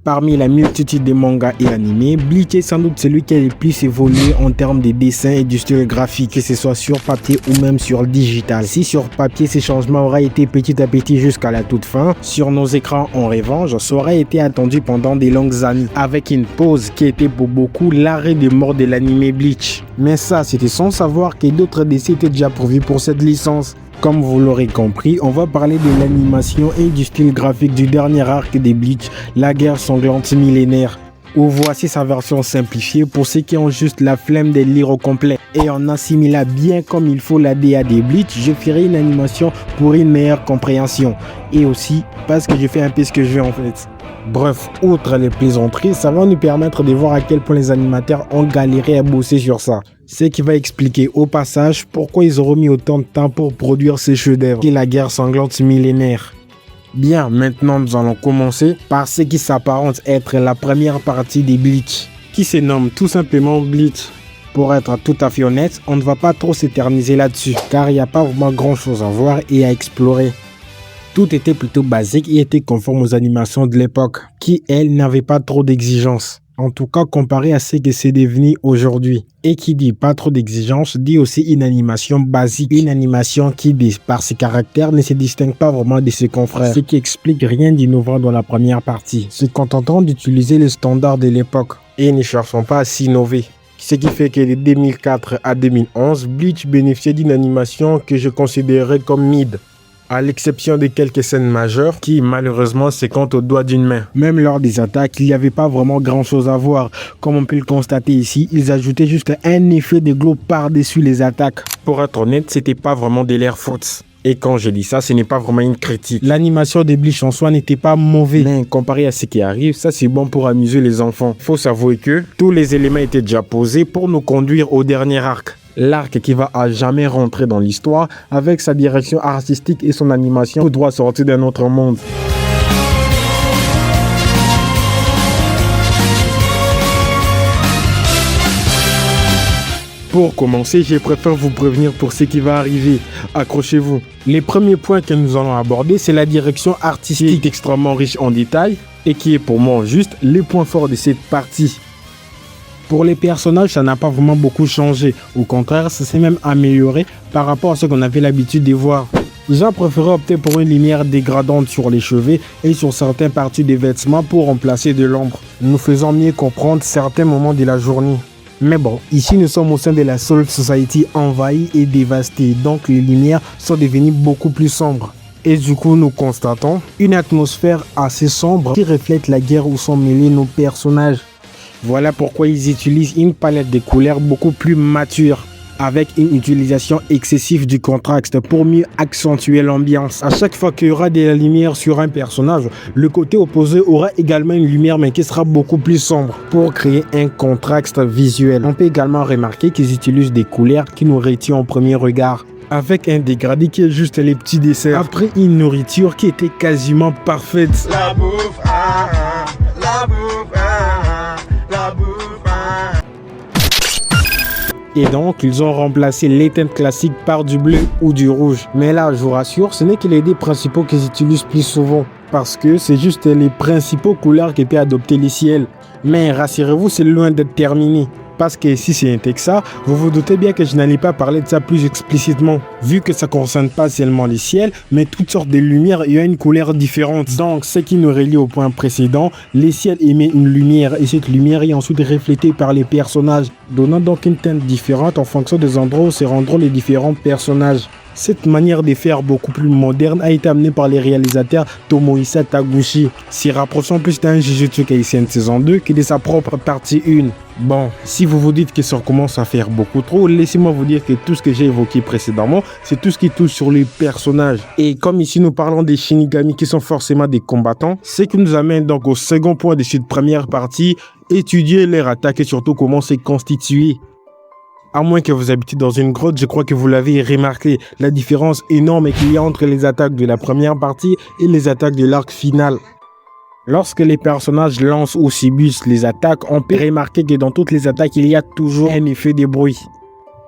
Parmi la multitude de mangas et animés, Bleach est sans doute celui qui a le plus évolué en termes de dessin et du style graphique, que ce soit sur papier ou même sur digital. Si sur papier ces changements auraient été petit à petit jusqu'à la toute fin, sur nos écrans en revanche, ça aurait été attendu pendant des longues années, avec une pause qui était pour beaucoup l'arrêt de mort de l'anime Bleach. Mais ça, c'était sans savoir que d'autres décès étaient déjà prévus pour cette licence. Comme vous l'aurez compris, on va parler de l'animation et du style graphique du dernier arc de Bleach, la guerre sanglante millénaire, où voici sa version simplifiée pour ceux qui ont juste la flemme de lire au complet. Et en assimilant bien comme il faut la DA de Bleach, je ferai une animation pour une meilleure compréhension. Et aussi parce que je fais un peu ce que je veux en fait. Bref, outre les plaisanteries, ça va nous permettre de voir à quel point les animateurs ont galéré à bosser sur ça. Ce qui va expliquer au passage pourquoi ils auront mis autant de temps pour produire ces chefs-d'œuvre qu'est la guerre sanglante millénaire. Bien, maintenant nous allons commencer par ce qui s'apparente être la première partie des Bleach, qui se nomme tout simplement Bleach. Pour être tout à fait honnête, on ne va pas trop s'éterniser là-dessus, car il n'y a pas vraiment grand chose à voir et à explorer. Tout était plutôt basique et était conforme aux animations de l'époque, qui elles n'avaient pas trop d'exigences. En tout cas comparé à ce que c'est devenu aujourd'hui. Et qui dit pas trop d'exigences, dit aussi une animation basique. Une animation qui, par ses caractères, ne se distingue pas vraiment de ses confrères. Ce qui explique rien d'innovant dans la première partie, se contentant d'utiliser les standards de l'époque. Et ne cherchant pas à s'innover. Ce qui fait que de 2004 à 2011, Bleach bénéficiait d'une animation que je considérais comme mid. À l'exception de quelques scènes majeures qui malheureusement se comptent au doigt d'une main. Même lors des attaques, il n'y avait pas vraiment grand chose à voir. Comme on peut le constater ici, ils ajoutaient juste un effet de glow par-dessus les attaques. Pour être honnête, c'était pas vraiment de l'air faute. Et quand je dis ça, ce n'est pas vraiment une critique. L'animation de Bleach en soi n'était pas mauvais. Mais comparé à ce qui arrive, ça c'est bon pour amuser les enfants. Faut s'avouer que tous les éléments étaient déjà posés pour nous conduire au dernier arc. L'arc qui va à jamais rentrer dans l'histoire avec sa direction artistique et son animation tout droit sorti d'un autre monde. Pour commencer, je préfère vous prévenir pour ce qui va arriver. Accrochez-vous. Les premiers points que nous allons aborder, c'est la direction artistique extrêmement riche en détails et qui est pour moi juste les points forts de cette partie. Pour les personnages, ça n'a pas vraiment beaucoup changé. Au contraire, ça s'est même amélioré par rapport à ce qu'on avait l'habitude de voir. J'ai préféré opter pour une lumière dégradante sur les cheveux et sur certaines parties des vêtements pour remplacer de l'ombre, nous faisant mieux comprendre certains moments de la journée. Mais bon, ici nous sommes au sein de la Soul Society envahie et dévastée, donc les lumières sont devenues beaucoup plus sombres. Et du coup, nous constatons une atmosphère assez sombre qui reflète la guerre où sont mêlés nos personnages. Voilà pourquoi ils utilisent une palette de couleurs beaucoup plus mature, avec une utilisation excessive du contraste pour mieux accentuer l'ambiance. À chaque fois qu'il y aura de la lumière sur un personnage, le côté opposé aura également une lumière mais qui sera beaucoup plus sombre pour créer un contraste visuel. On peut également remarquer qu'ils utilisent des couleurs qui nous retiennent en premier regard, avec un dégradé qui est juste les petits desserts, après une nourriture qui était quasiment parfaite. La bouffe, la bouffe, la bouffe. Et donc, ils ont remplacé les teintes classiques par du bleu ou du rouge. Mais là, je vous rassure, ce n'est que les deux principaux qu'ils utilisent plus souvent. Parce que c'est juste les principaux couleurs que peut adopter les ciels. Mais rassurez-vous, c'est loin d'être terminé. Parce que si c'est un Texas, vous vous doutez bien que je n'allais pas parler de ça plus explicitement, vu que ça ne concerne pas seulement les ciels, mais toutes sortes de lumières ayant une couleur différente. Donc, ce qui nous relie au point précédent, les ciels émettent une lumière et cette lumière est ensuite reflétée par les personnages, donnant donc une teinte différente en fonction des endroits où se rendront les différents personnages. Cette manière de faire beaucoup plus moderne a été amenée par les réalisateurs Tomohisa Taguchi, s'y rapprochant plus d'un Jujutsu Kaisen saison 2 que de sa propre partie 1. Bon, si vous vous dites que ça commence à faire beaucoup trop, laissez-moi vous dire que tout ce que j'ai évoqué précédemment, c'est tout ce qui touche sur les personnages. Et comme ici nous parlons des Shinigami qui sont forcément des combattants, ce qui nous amène donc au second point de cette première partie, étudier leur attaque et surtout comment c'est constitué. À moins que vous habitiez dans une grotte, je crois que vous l'avez remarqué, la différence énorme qu'il y a entre les attaques de la première partie et les attaques de l'arc final. Lorsque les personnages lancent ou subissent les attaques, on peut remarquer que dans toutes les attaques, il y a toujours un effet de bruit.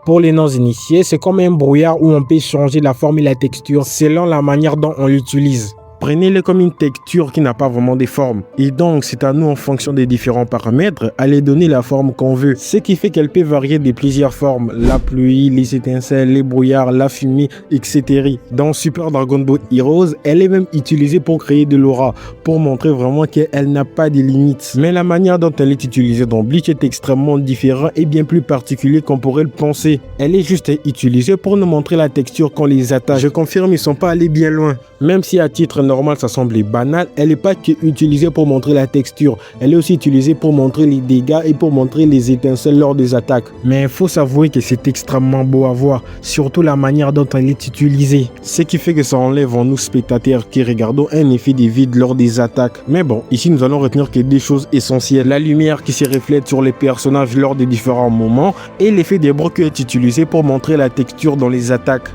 Pour les non-initiés, c'est comme un brouillard où on peut changer la forme et la texture selon la manière dont on l'utilise. Prenez-les comme une texture qui n'a pas vraiment de forme. Et donc, c'est à nous, en fonction des différents paramètres, à les donner la forme qu'on veut. Ce qui fait qu'elle peut varier de plusieurs formes. La pluie, les étincelles, les brouillards, la fumée, etc. Dans Super Dragon Ball Heroes, elle est même utilisée pour créer de l'aura, pour montrer vraiment qu'elle n'a pas de limites. Mais la manière dont elle est utilisée dans Bleach est extrêmement différente et bien plus particulier qu'on pourrait le penser. Elle est juste utilisée pour nous montrer la texture qu'on les attaque. Je confirme, ils sont pas allés bien loin. Même si à titre normal ça semblait banal, elle n'est pas que utilisée pour montrer la texture, elle est aussi utilisée pour montrer les dégâts et pour montrer les étincelles lors des attaques. Mais il faut s'avouer que c'est extrêmement beau à voir, surtout la manière dont elle est utilisée. Ce qui fait que ça enlève en nous spectateurs qui regardons un effet de vide lors des attaques. Mais bon, ici nous allons retenir que des choses essentielles. La lumière qui se reflète sur les personnages lors des différents moments et l'effet des brocs qui est utilisé pour montrer la texture dans les attaques.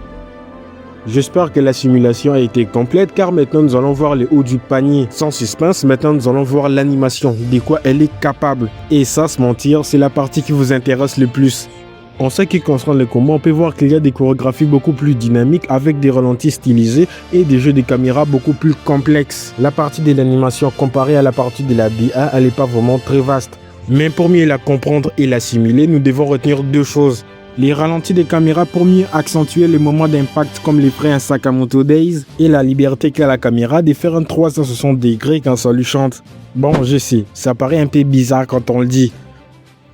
J'espère que la simulation a été complète car maintenant nous allons voir le haut du panier. Sans suspense, maintenant nous allons voir l'animation, de quoi elle est capable. Et sans se mentir, c'est la partie qui vous intéresse le plus. En ce qui concerne le combat, on peut voir qu'il y a des chorégraphies beaucoup plus dynamiques avec des ralentis stylisés et des jeux de caméra beaucoup plus complexes. La partie de l'animation comparée à la partie de la BA, elle n'est pas vraiment très vaste. Mais pour mieux la comprendre et l'assimiler, nous devons retenir deux choses. Les ralentis des caméras pour mieux accentuer les moments d'impact comme les freins Sakamoto Days et la liberté qu'a la caméra de faire un 360 degrés quand ça lui chante. Bon, je sais, ça paraît un peu bizarre quand on le dit.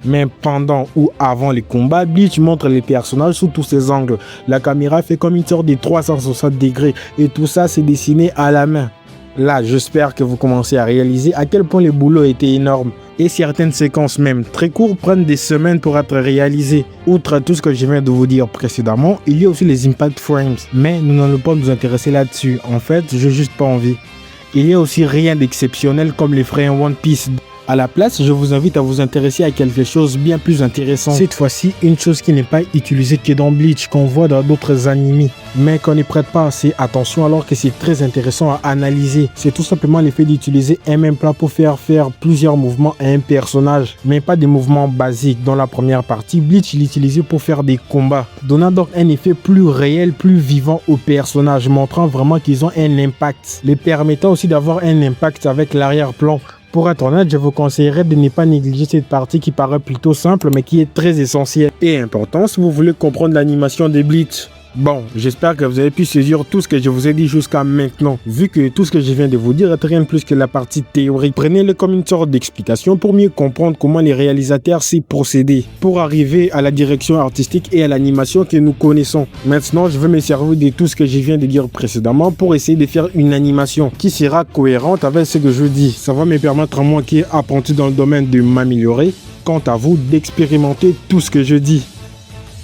Mais pendant ou avant les combats, Bleach montre les personnages sous tous ses angles. La caméra fait comme une sorte de 360 degrés et tout ça c'est dessiné à la main. Là, j'espère que vous commencez à réaliser à quel point le boulot était énorme. Et certaines séquences même très courtes prennent des semaines pour être réalisées. Outre tout ce que je viens de vous dire précédemment, il y a aussi les impact frames. Mais nous n'allons pas nous intéresser là-dessus. En fait, je n'ai juste pas envie. Il y a aussi rien d'exceptionnel comme les frames One Piece. À la place, je vous invite à vous intéresser à quelque chose bien plus intéressant. Cette fois-ci, une chose qui n'est pas utilisée que dans Bleach, qu'on voit dans d'autres animés, mais qu'on n'y prête pas assez attention alors que c'est très intéressant à analyser. C'est tout simplement l'effet d'utiliser un même plan pour faire plusieurs mouvements à un personnage, mais pas des mouvements basiques. Dans la première partie, Bleach l'utilisait pour faire des combats, donnant donc un effet plus réel, plus vivant aux personnages, montrant vraiment qu'ils ont un impact, les permettant aussi d'avoir un impact avec l'arrière-plan. Pour être honnête, je vous conseillerais de ne pas négliger cette partie qui paraît plutôt simple mais qui est très essentielle et importante si vous voulez comprendre l'animation de Bleach. Bon, j'espère que vous avez pu saisir tout ce que je vous ai dit jusqu'à maintenant. Vu que tout ce que je viens de vous dire est rien de plus que la partie théorique, prenez-le comme une sorte d'explication pour mieux comprendre comment les réalisateurs s'y procédé pour arriver à la direction artistique et à l'animation que nous connaissons. Maintenant, je vais me servir de tout ce que je viens de dire précédemment pour essayer de faire une animation qui sera cohérente avec ce que je dis. Ça va me permettre à moi qui est apprenti dans le domaine de m'améliorer. Quant à vous, d'expérimenter tout ce que je dis.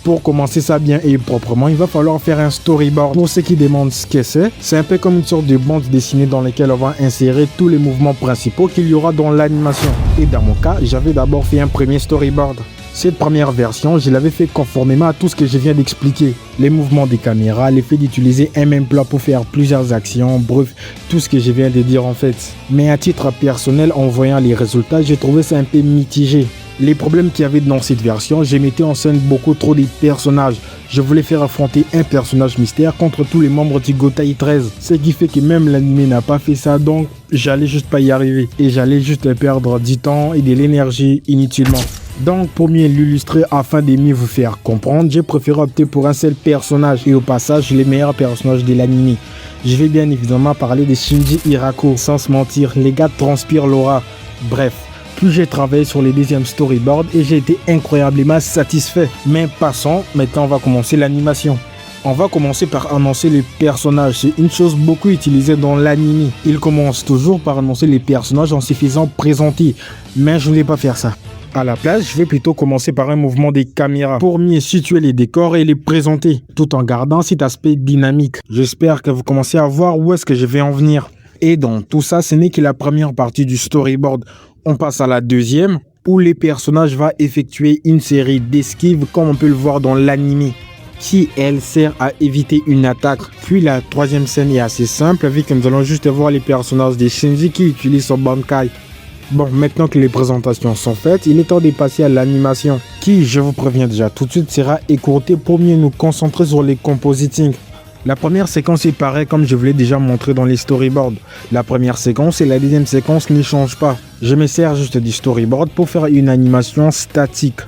Pour commencer ça bien et proprement, il va falloir faire un storyboard. Pour ceux qui demandent ce que c'est un peu comme une sorte de bande dessinée dans laquelle on va insérer tous les mouvements principaux qu'il y aura dans l'animation. Et dans mon cas, j'avais d'abord fait un premier storyboard. Cette première version, je l'avais fait conformément à tout ce que je viens d'expliquer. Les mouvements des caméras, l'effet d'utiliser un même plan pour faire plusieurs actions, bref, tout ce que je viens de dire en fait. Mais à titre personnel, en voyant les résultats, j'ai trouvé ça un peu mitigé. Les problèmes qu'il y avait dans cette version, je mettais en scène beaucoup trop de personnages. Je voulais faire affronter un personnage mystère contre tous les membres du Gotai 13. Ce qui fait que même l'anime n'a pas fait ça, donc j'allais juste pas y arriver. Et j'allais juste perdre du temps et de l'énergie inutilement. Donc pour mieux l'illustrer afin de mieux vous faire comprendre, j'ai préféré opter pour un seul personnage et au passage les meilleurs personnages de l'anime. Je vais bien évidemment parler de Shinji Hirako. Sans se mentir, les gars transpirent l'aura. Bref. Plus j'ai travaillé sur les deuxièmes storyboards et j'ai été incroyablement satisfait. Mais passons, maintenant on va commencer l'animation. On va commencer par annoncer les personnages, c'est une chose beaucoup utilisée dans l'anime. Il commence toujours par annoncer les personnages en se faisant présenter, mais je ne vais pas faire ça. À la place, je vais plutôt commencer par un mouvement des caméras pour mieux situer les décors et les présenter, tout en gardant cet aspect dynamique. J'espère que vous commencez à voir où est-ce que je vais en venir. Et donc tout ça, ce n'est que la première partie du storyboard. On passe à la deuxième, où les personnages vont effectuer une série d'esquives comme on peut le voir dans l'anime, qui elle sert à éviter une attaque. Puis la troisième scène est assez simple, vu que nous allons juste voir les personnages de Shinji qui utilisent son Bankai. Bon, maintenant que les présentations sont faites, il est temps de passer à l'animation, qui, je vous préviens déjà tout de suite, sera écourtée pour mieux nous concentrer sur les compositing. La première séquence est pareille comme je vous l'ai déjà montré dans les storyboards. La première séquence et la deuxième séquence ne changent pas. Je me sers juste du storyboard pour faire une animation statique.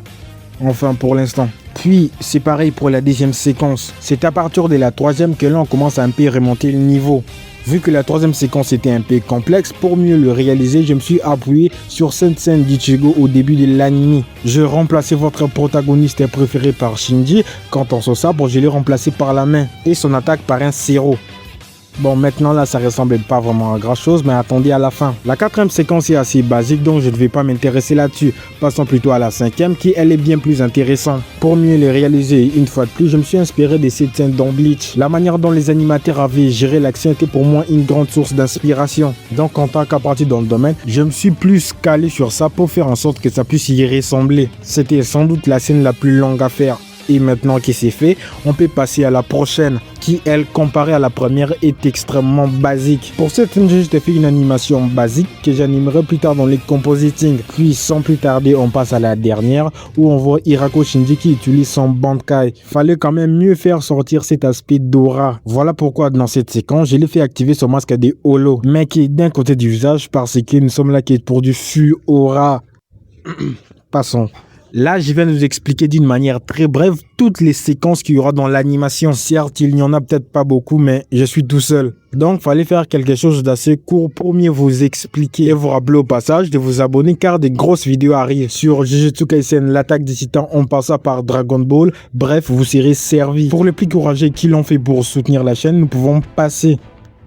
Enfin pour l'instant. Puis c'est pareil pour la deuxième séquence. C'est à partir de la troisième que l'on commence à un peu remonter le niveau. Vu que la troisième séquence était un peu complexe, pour mieux le réaliser, je me suis appuyé sur cette scène d'Ichigo au début de l'anime. Je remplaçais votre protagoniste préféré par Shinji. Quand on sort ça, je l'ai remplacé par la main et son attaque par un Zero. Bon, maintenant là, ça ressemble pas vraiment à grand chose, mais attendez à la fin. La quatrième séquence est assez basique, donc je ne vais pas m'intéresser là-dessus. Passons plutôt à la cinquième, qui elle est bien plus intéressante. Pour mieux les réaliser, une fois de plus, je me suis inspiré de cette scène dans Bleach. La manière dont les animateurs avaient géré l'action était pour moi une grande source d'inspiration. Donc en tant qu'apprenti dans le domaine, je me suis plus calé sur ça pour faire en sorte que ça puisse y ressembler. C'était sans doute la scène la plus longue à faire. Et maintenant que c'est fait, on peut passer à la prochaine, qui elle, comparée à la première, est extrêmement basique. Pour cette scène, j'ai juste fait une animation basique que j'animerai plus tard dans les compositing. Puis sans plus tarder, on passe à la dernière, où on voit Hirako Shinji qui utilise son Bankai. Fallait quand même mieux faire sortir cet aspect d'aura. Voilà pourquoi dans cette séquence, je l'ai fait activer son masque de holo, mais qui est d'un côté du visage, parce que nous sommes là qui est pour du flux aura. Passons. Là, je viens de vous expliquer d'une manière très brève toutes les séquences qu'il y aura dans l'animation. Certes, il n'y en a peut-être pas beaucoup, mais je suis tout seul. Donc, fallait faire quelque chose d'assez court pour mieux vous expliquer. Et vous rappeler au passage de vous abonner car des grosses vidéos arrivent sur Jujutsu Kaisen, l'attaque des titans en passant par Dragon Ball. Bref, vous serez servi. Pour les plus courageux qui l'ont fait pour soutenir la chaîne, nous pouvons passer.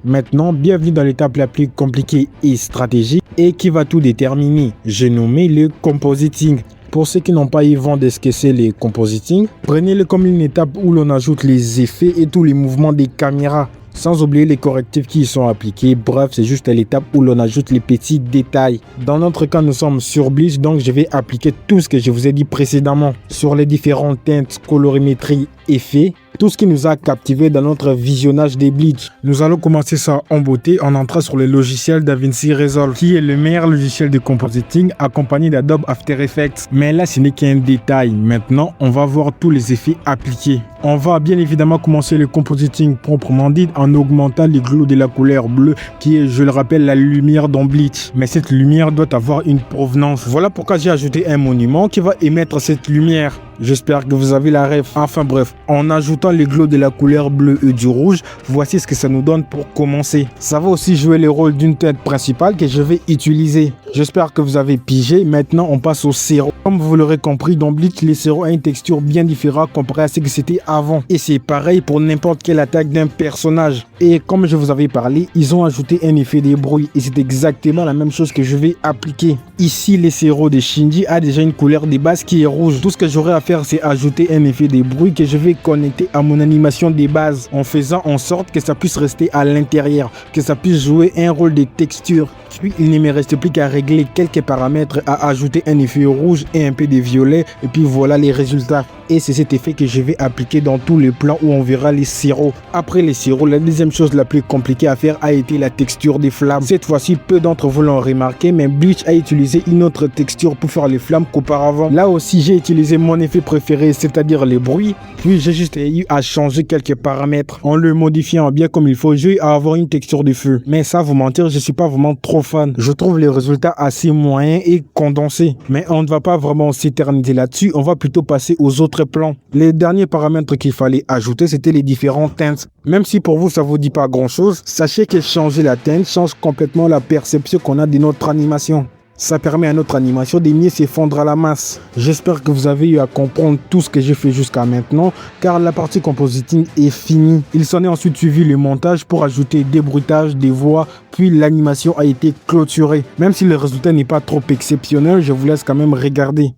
Maintenant, bienvenue dans l'étape la plus compliquée et stratégique et qui va tout déterminer. J'ai nommé le compositing. Pour ceux qui n'ont pas eu vent de ce que c'est les compositing, prenez-le comme une étape où l'on ajoute les effets et tous les mouvements des caméras, sans oublier les correctifs qui y sont appliqués. Bref, c'est juste à l'étape où l'on ajoute les petits détails. Dans notre cas, nous sommes sur Bleach, donc je vais appliquer tout ce que je vous ai dit précédemment sur les différentes teintes, colorimétrie, effets. Tout ce qui nous a captivé dans notre visionnage des Bleach. Nous allons commencer ça en beauté en entrant sur le logiciel DaVinci Resolve, qui est le meilleur logiciel de compositing accompagné d'Adobe After Effects. Mais là, ce n'est qu'un détail. Maintenant, on va voir tous les effets appliqués. On va bien évidemment commencer le compositing proprement dit en augmentant les glows de la couleur bleue, qui est, je le rappelle, la lumière dans Bleach. Mais cette lumière doit avoir une provenance. Voilà pourquoi j'ai ajouté un monument qui va émettre cette lumière. J'espère que vous avez la ref. Enfin bref, en ajoutant les glows de la couleur bleue et du rouge, voici ce que ça nous donne pour commencer. Ça va aussi jouer le rôle d'une teinte principale que je vais utiliser. J'espère que vous avez pigé. Maintenant, on passe au Zero. Comme vous l'aurez compris, dans Bleach, les Zero a une texture bien différente comparée à ce que c'était avant. Et c'est pareil pour n'importe quelle attaque d'un personnage. Et comme je vous avais parlé, ils ont ajouté un effet de bruit. Et c'est exactement la même chose que je vais appliquer. Ici, les Zero de Shinji a déjà une couleur de base qui est rouge. Tout ce que j'aurai à faire, c'est ajouter un effet de bruit que je vais connecter à mon animation de base en faisant en sorte que ça puisse rester à l'intérieur, que ça puisse jouer un rôle de texture. Puis il ne me reste plus qu'à régler quelques paramètres, à ajouter un effet rouge et un peu de violet et puis voilà les résultats. Et c'est cet effet que je vais appliquer dans tous les plans où on verra les Zero. Après les Zero, la deuxième chose la plus compliquée à faire a été la texture des flammes. Cette fois-ci, peu d'entre vous l'ont remarqué, mais Bleach a utilisé une autre texture pour faire les flammes qu'auparavant. Là aussi, j'ai utilisé mon effet préféré, c'est-à-dire les bruits. Puis j'ai juste eu à changer quelques paramètres en le modifiant bien comme il faut. J'ai eu à avoir une texture de feu. Mais ça, vous mentir, je suis pas vraiment trop fan. Je trouve les résultats assez moyens et condensés. Mais on ne va pas vraiment s'éterniser là-dessus. On va plutôt passer aux autres plans. Les derniers paramètres qu'il fallait ajouter, c'était les différentes teintes. Même si pour vous, ça vous dit pas grand-chose, sachez que changer la teinte change complètement la perception qu'on a de notre animation. Ça permet à notre animation de mieux s'effondrer à la masse. J'espère que vous avez eu à comprendre tout ce que j'ai fait jusqu'à maintenant, car la partie compositing est finie. Il s'en est ensuite suivi le montage pour ajouter des bruitages, des voix, puis l'animation a été clôturée. Même si le résultat n'est pas trop exceptionnel, je vous laisse quand même regarder.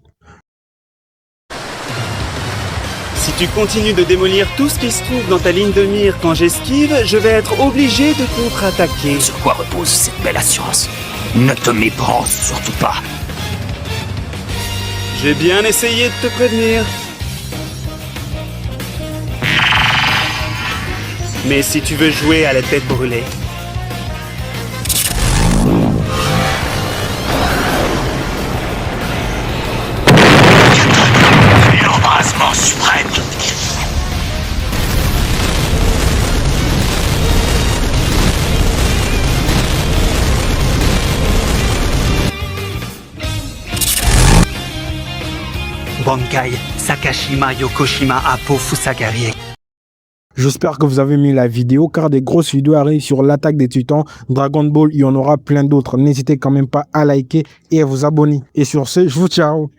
Si tu continues de démolir tout ce qui se trouve dans ta ligne de mire quand j'esquive, je vais être obligé de contre-attaquer. Sur quoi repose cette belle assurance? Ne te méprends surtout pas. J'ai bien essayé de te prévenir. Mais si tu veux jouer à la tête brûlée... L'embrasement suprême. Bankai, Sakashima, Yokoshima, Apo, Fusagari. J'espère que vous avez aimé la vidéo car des grosses vidéos arrivent sur l'attaque des titans, Dragon Ball, il y en aura plein d'autres. N'hésitez quand même pas à liker et à vous abonner. Et sur ce, je vous ciao.